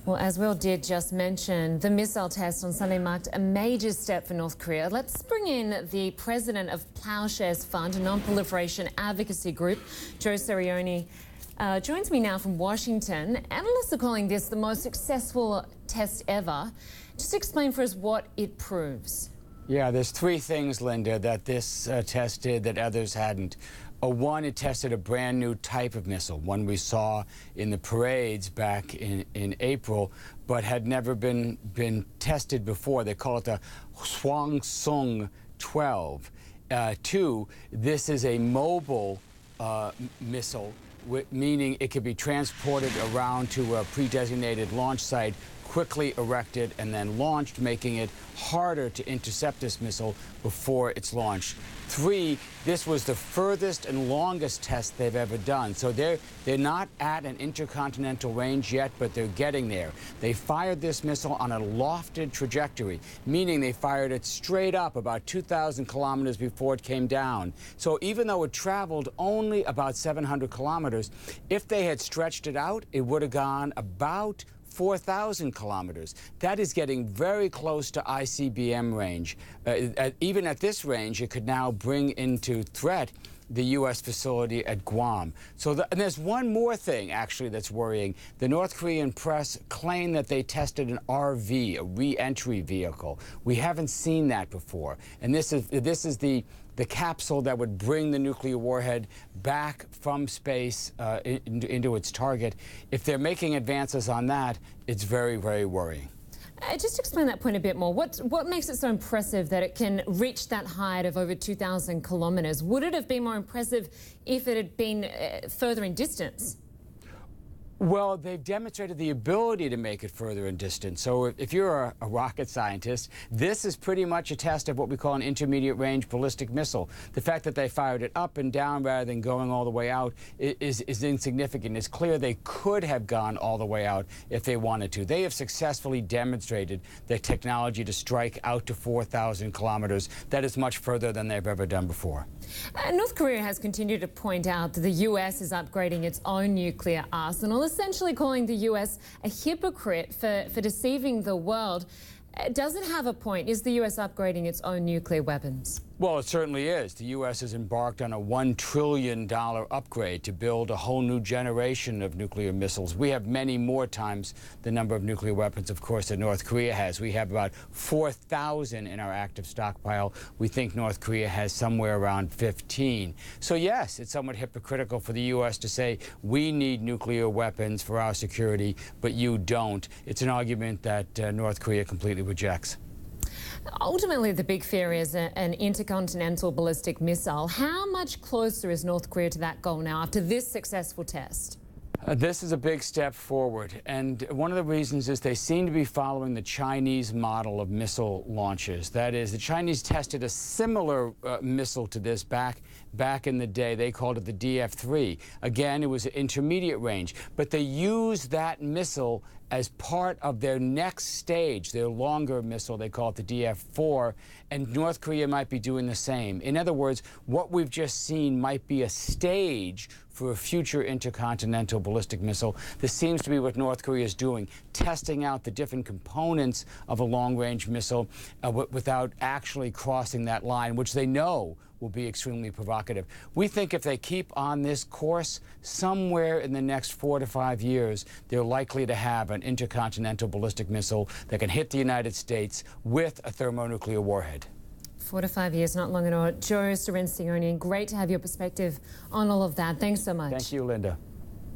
Well, as Will did just mention, the missile test on Sunday marked a major step for North Korea. Let's bring in the president of Plowshares Fund, a non-proliferation advocacy group, Joe Cirincione. Joins me now from Washington. Analysts are calling this the most successful test ever. Just explain for us what it proves. Yeah, there's three things, Linda, that this test did that others hadn't. One, it tested a brand new type of missile, one we saw in the parades back in April, but had never been tested before. They call it the Hwasong 12. Two, this is a mobile missile, meaning it could be transported around to a pre-designated launch site, quickly erected and then launched, making it harder to intercept this missile before it's launched. Three, this was the furthest and longest test they've ever done. So they're not at an intercontinental range yet, but they're getting there. They fired this missile on a lofted trajectory, meaning they fired it straight up about 2,000 kilometers before it came down. So even though it traveled only about 700 kilometers, if they had stretched it out, it would have gone about 4,000 kilometers. That is getting very close to ICBM range. Even at this range, it could now bring into threat the U.S. facility at Guam. And there's one more thing, actually, that's worrying. The North Korean press claim that they tested an RV, a re-entry vehicle. We haven't seen that before. And this is the capsule that would bring the nuclear warhead back from space into its target. If they're making advances on that, it's very, very worrying. Just explain that point a bit more. What makes it so impressive that it can reach that height of over 2,000 kilometers? Would it have been more impressive if it had been further in distance? Well, they've demonstrated the ability to make it further in distance. So if you're a rocket scientist, this is pretty much a test of what we call an intermediate range ballistic missile. The fact that they fired it up and down rather than going all the way out is insignificant. It's clear they could have gone all the way out if they wanted to. They have successfully demonstrated their technology to strike out to 4,000 kilometers. That is much further than they've ever done before. North Korea has continued to point out that the U.S. is upgrading its own nuclear arsenal, essentially calling the U.S. a hypocrite for deceiving the world. Does it have a point? Is the U.S. upgrading its own nuclear weapons? Well, it certainly is. The U.S. has embarked on a $1 trillion upgrade to build a whole new generation of nuclear missiles. We have many more times the number of nuclear weapons, of course, that North Korea has. We have about 4,000 in our active stockpile. We think North Korea has somewhere around 15. So, yes, it's somewhat hypocritical for the U.S. to say we need nuclear weapons for our security, but you don't. It's an argument that North Korea completely rejects. Ultimately, the big fear is an intercontinental ballistic missile. How much closer is North Korea to that goal now after this successful test? This is a big step forward, and one of the reasons is they seem to be following the Chinese model of missile launches. That is, the Chinese tested a similar missile to this back in the day. They called it the DF-3. Again, it was an intermediate range, but they used that missile as part of their next stage, their longer missile. They call it the DF-4, and North Korea might be doing the same. In other words, what we've just seen might be a stage for a future intercontinental ballistic missile. This seems to be what North Korea is doing, testing out the different components of a long-range missile without actually crossing that line, which they know will be extremely provocative. We think if they keep on this course, somewhere in the next 4 to 5 years, they're likely to have an intercontinental ballistic missile that can hit the United States with a thermonuclear warhead. 4 to 5 years, not long at all. Joe Cirincione, great to have your perspective on all of that. Thanks so much. Thank you, Linda.